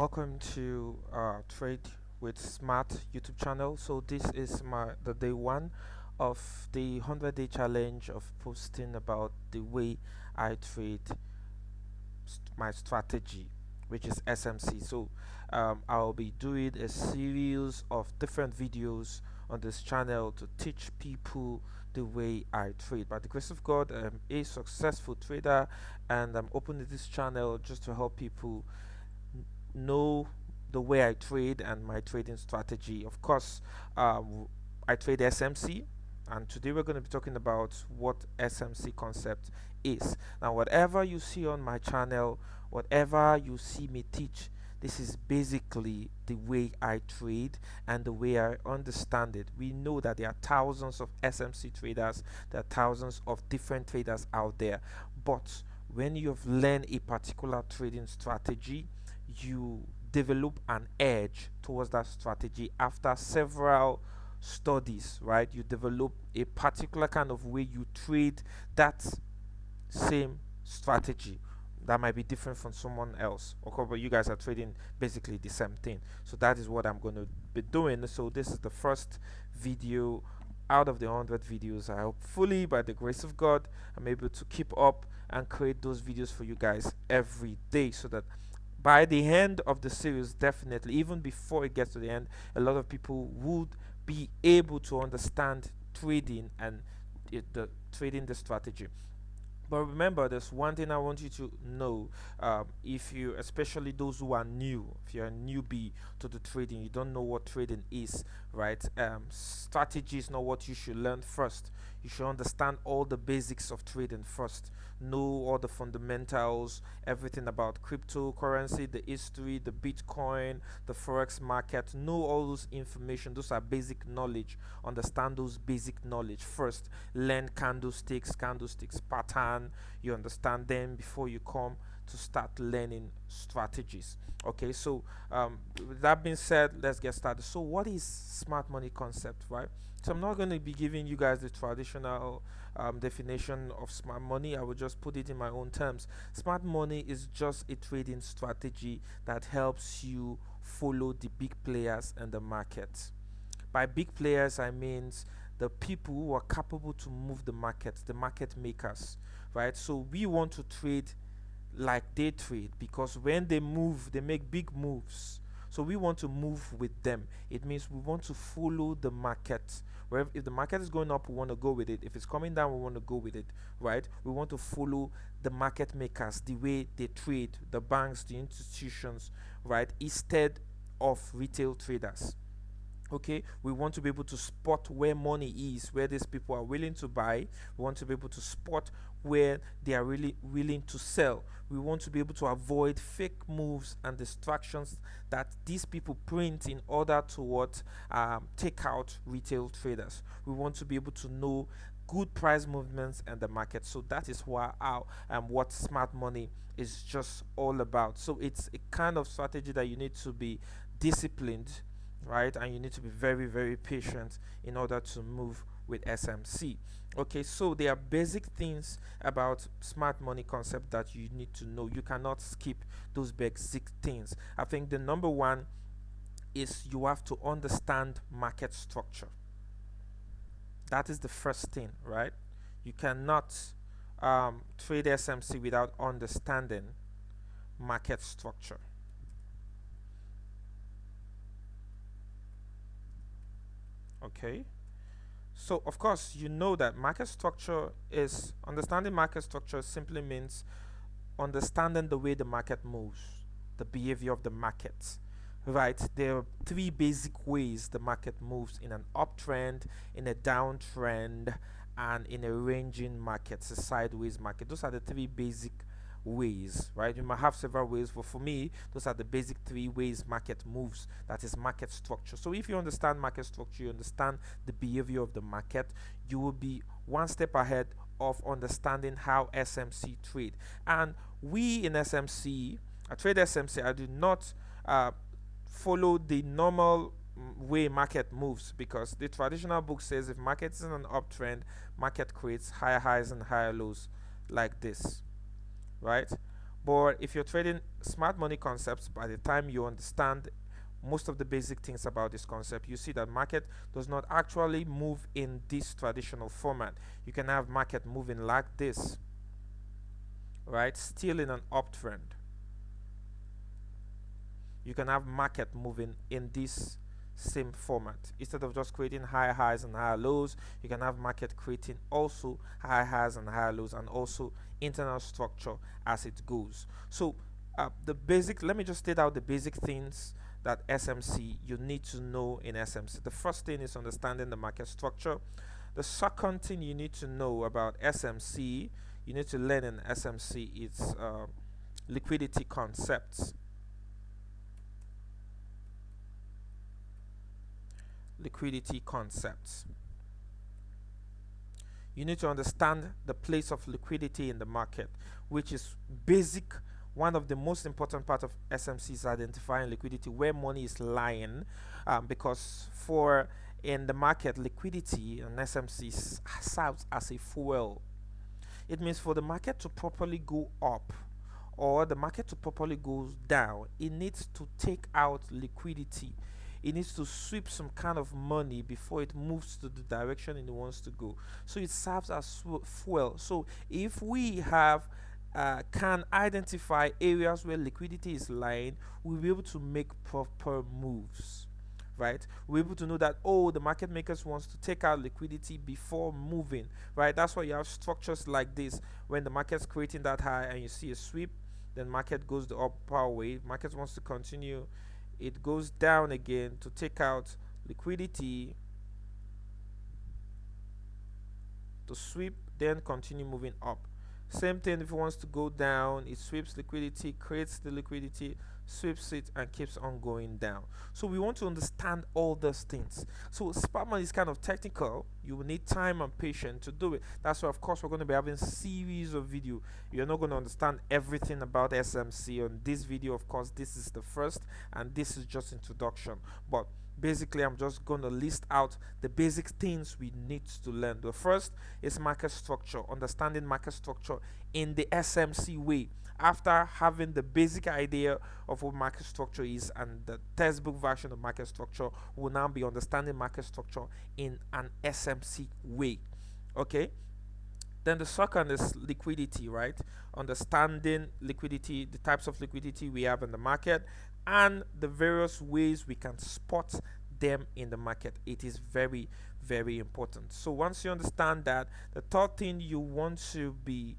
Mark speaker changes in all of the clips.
Speaker 1: Welcome to Trade with Smart YouTube channel. So this is the day one of the 100-day challenge of posting about the way I trade my strategy, which is SMC. So I'll be doing a series of different videos on this channel to teach people the way I trade. By the grace of God, I'm a successful trader, and I'm opening this channel just to help people know the way I trade and my trading strategy. Of course, I trade SMC, and today we're going to be talking about what SMC concept is. Now, whatever you see on my channel, whatever you see me teach, this is basically the way I trade and the way I understand it. We know that there are thousands of SMC traders, there are thousands of different traders out there, but when you've learned a particular trading strategy, you develop an edge towards that strategy after several studies, right? You develop a particular kind of way you trade that same strategy that might be different from someone else. Okay, but you guys are trading basically the same thing. So that is what I'm going to be doing. So this is the first video out of the 100 videos. I hopefully, by the grace of God, I'm able to keep up and create those videos for you guys every day, so that by the end of the series, definitely even before it gets to the end, a lot of people would be able to understand trading and the trading the strategy. But remember, there's one thing I want you to know. If you, especially those who are new, if you're a newbie to the trading, you don't know what trading is, right? Strategy is not what you should learn first. You should understand all the basics of trading first. Know all the fundamentals, everything about cryptocurrency, the history, the Bitcoin, the forex market. Know all those information. Those are basic knowledge. Understand those basic knowledge first. Learn candlesticks pattern. You understand them before you come to start learning strategies. Okay, so with that being said, let's get started. So what is smart money concept, right? So I'm not going to be giving you guys the traditional definition of smart money. I will just put it in my own terms. Smart money is just a trading strategy that helps you follow the big players in the market. By big players, I mean the people who are capable to move the market makers, right? So we want to trade like they trade, because when they move, they make big moves. So we want to move with them. It means we want to follow the market. Where if the market is going up, we want to go with it. If it's coming down, we want to go with it, right? We want to follow the market makers, the way they trade, the banks, the institutions, right? Instead of retail traders. Okay, we want to be able to spot where money is, where these people are willing to buy. We want to be able to spot where they are really willing to sell. We want to be able to avoid fake moves and distractions that these people print in order to take out retail traders. We want to be able to know good price movements and the market. So that is why our what smart money is just all about. So it's a kind of strategy that you need to be disciplined, right? And you need to be very, very patient in order to move with SMC. Okay, so there are basic things about smart money concept that you need to know. You cannot skip those basic things. I think the number one is you have to understand market structure. That is the first thing, right? You cannot trade SMC without understanding market structure. Okay, so of course you know that market structure is understanding market structure simply means understanding the way the market moves, the behavior of the market. Right, there are three basic ways the market moves: in an uptrend, in a downtrend, and in a ranging market, a sideways market. Those are the three basic ways, right? You might have several ways, but for me, those are the basic three ways market moves. That is market structure. So if you understand market structure, you understand the behavior of the market, you will be one step ahead of understanding how SMC trade. And we in SMC, I trade SMC, I do not follow the normal way market moves, because the traditional book says if market is in an uptrend, market creates higher highs and higher lows like this, right? But if you're trading smart money concepts, by the time you understand most of the basic things about this concept, you see that market does not actually move in this traditional format. You can have market moving like this, right? Still in an uptrend. You can have market moving in this same format. Instead of just creating high highs and high lows, you can have market creating also high highs and high lows, and also internal structure as it goes. So the basic, let me just state out the basic things that SMC you need to know in SMC. The first thing is understanding the market structure. The second thing you need to know about SMC, you need to learn in SMC, is liquidity concepts. Liquidity concepts. You need to understand the place of liquidity in the market, which is basic. One of the most important part of SMC is identifying liquidity, where money is lying, because for in the market, liquidity and SMC serves as a fuel. It means for the market to properly go up or the market to properly go down, it needs to take out liquidity. It needs to sweep some kind of money before it moves to the direction it wants to go. So it serves as fuel. So if we have can identify areas where liquidity is lying, we'll be able to make proper moves, right? We're able to know that, oh, the market makers wants to take out liquidity before moving, right? That's why you have structures like this. When the market's creating that high and you see a sweep, then market goes the upper way. Market wants to continue, it goes down again to take out liquidity, to sweep, then continue moving up. Same thing if it wants to go down, it sweeps liquidity, creates the liquidity, sweeps it, and keeps on going down. So we want to understand all those things. So Sparkman is kind of technical. You will need time and patience to do it. That's why, of course, we're going to be having series of video. You're not going to understand everything about SMC on this video. Of course, this is the first, and this is just introduction. But basically, I'm just going to list out the basic things we need to learn. The first is market structure, understanding market structure in the SMC way. After having the basic idea of what market structure is and the textbook version of market structure, we'll now be understanding market structure in an SMC way. Okay? Then the second is liquidity, right? Understanding liquidity, the types of liquidity we have in the market, and the various ways we can spot them in the market. It is very, very important. So once you understand that, the third thing you want to be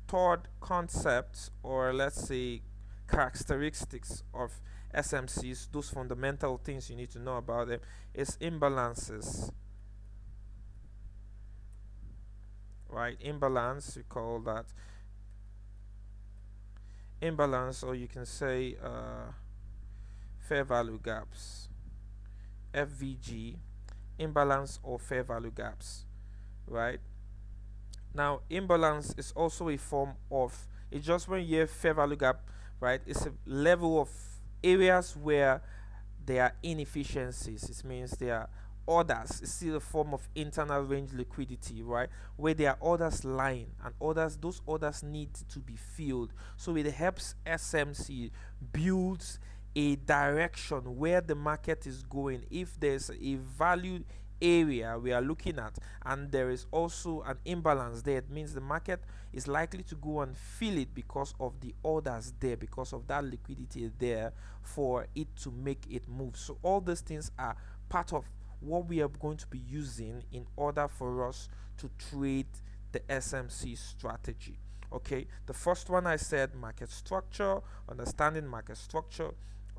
Speaker 1: third concepts, or let's say characteristics of SMCs, those fundamental things you need to know about them, is imbalances, right? Imbalance, we call that imbalance, or you can say fair value gaps, FVG, imbalance or fair value gaps, right? Now, imbalance is also a form of, it's just when you have fair value gap, right? It's a level of areas where there are inefficiencies. It means there are orders. It's still a form of internal range liquidity, right? Where there are orders lying, and orders, those orders need to be filled. So it helps SMC builds a direction where the market is going. If there's a value area we are looking at and there is also an imbalance there, it means the market is likely to go and fill it because of the orders there, because of that liquidity there for it to make it move. So all these things are part of what we are going to be using in order for us to trade the SMC strategy. Okay, the first one I said, market structure, understanding market structure,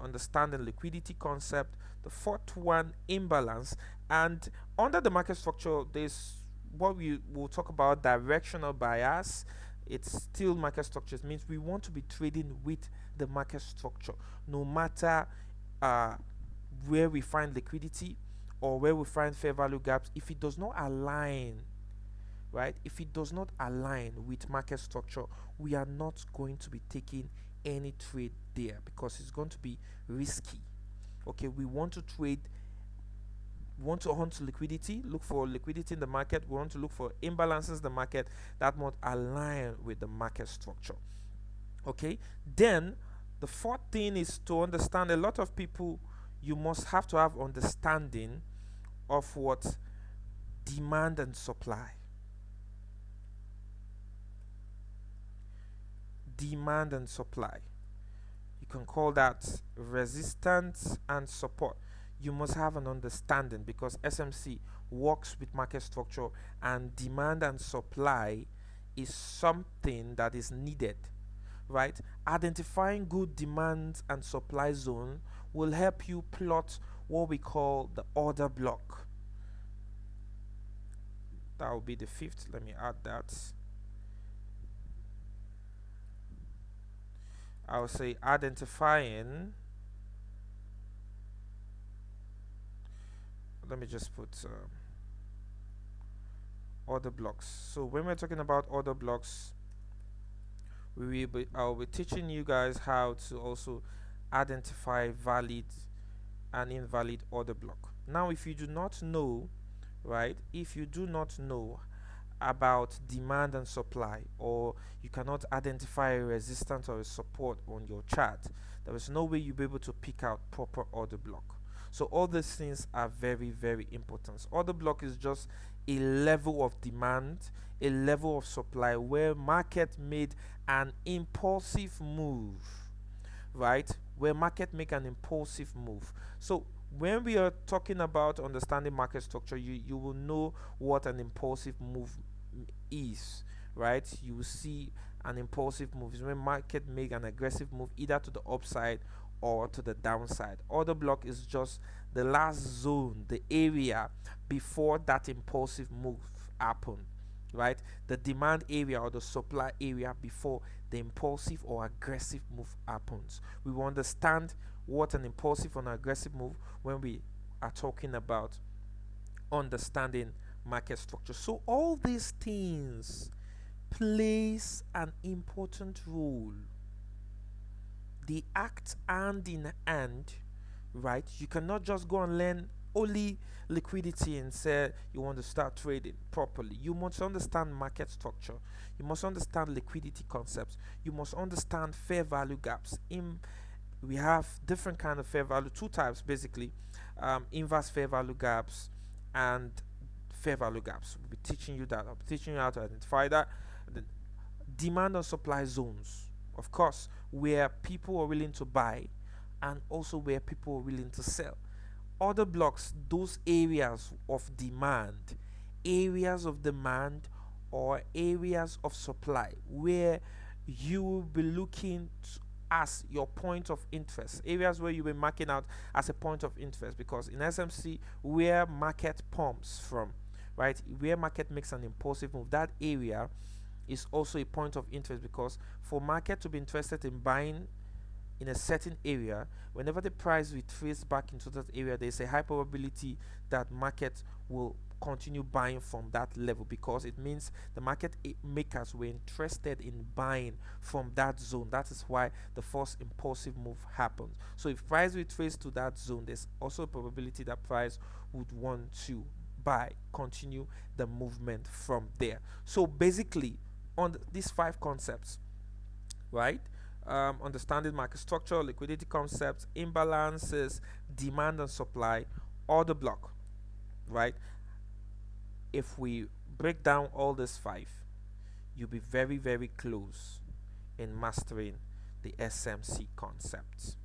Speaker 1: understanding liquidity concept. The fourth one, imbalance. And under the market structure, there's what we will talk about, directional bias. It's still market structure. It means we want to be trading with the market structure, no matter where we find liquidity or where we find fair value gaps. If it does not align, right? If it does not align with market structure, we are not going to be taking any trade there because it's going to be risky. Okay, we want to trade, we want to hunt liquidity, look for liquidity in the market. We want to look for imbalances in the market that must align with the market structure. Okay, then the fourth thing is to understand. A lot of people, you must have to have understanding of what demand and supply. Demand and supply, you can call that resistance and support. You must have an understanding because SMC works with market structure, and demand and supply is something that is needed, right? Identifying good demand and supply zone will help you plot what we call the order block. That will be the fifth. Let me add that. I will say identifying. Let me just put order blocks. So when we're talking about order blocks, I'll be teaching you guys how to also identify valid and invalid order block. Now, if you do not know, right, if you do not know about demand and supply, or you cannot identify a resistance or a support on your chart, there is no way you'll be able to pick out proper order block. So all these things are very, very important. Order block is just a level of demand, a level of supply where market made an impulsive move, right? Where market make an impulsive move. So when we are talking about understanding market structure, you will know what an impulsive move is, right? You will see an impulsive move is when market make an aggressive move either to the upside or to the downside. Order block is just the last zone, the area before that impulsive move happen, right? The demand area or the supply area before the impulsive or aggressive move happens. We will understand what an impulsive or an aggressive move when we are talking about understanding market structure. So all these things plays an important role. They act hand in hand, right? You cannot just go and learn only liquidity and say you want to start trading properly. You must understand market structure. You must understand liquidity concepts. You must understand fair value gaps. We have different kind of fair value, two types basically, inverse fair value gaps and fair value gaps. We'll be teaching you that. I'll be teaching you how to identify that. The demand and supply zones, of course, where people are willing to buy and also where people are willing to sell. Order blocks, those areas of demand or areas of supply where you will be looking as your point of interest, areas where you will be marking out as a point of interest, because in SMC, where market pumps from, right, where market makes an impulsive move, that area is also a point of interest, because for market to be interested in buying in a certain area, whenever the price retraces back into that area, there's a high probability that market will continue buying from that level, because it means the market makers were interested in buying from that zone. That is why the first impulsive move happens. So if price retraces to that zone, there's also a probability that price would want to buy, continue the movement from there. So basically, on these five concepts, right? Understanding market structure, liquidity concepts, imbalances, demand and supply, order block, right? If we break down all these five, you'll be very, very close in mastering the SMC concepts.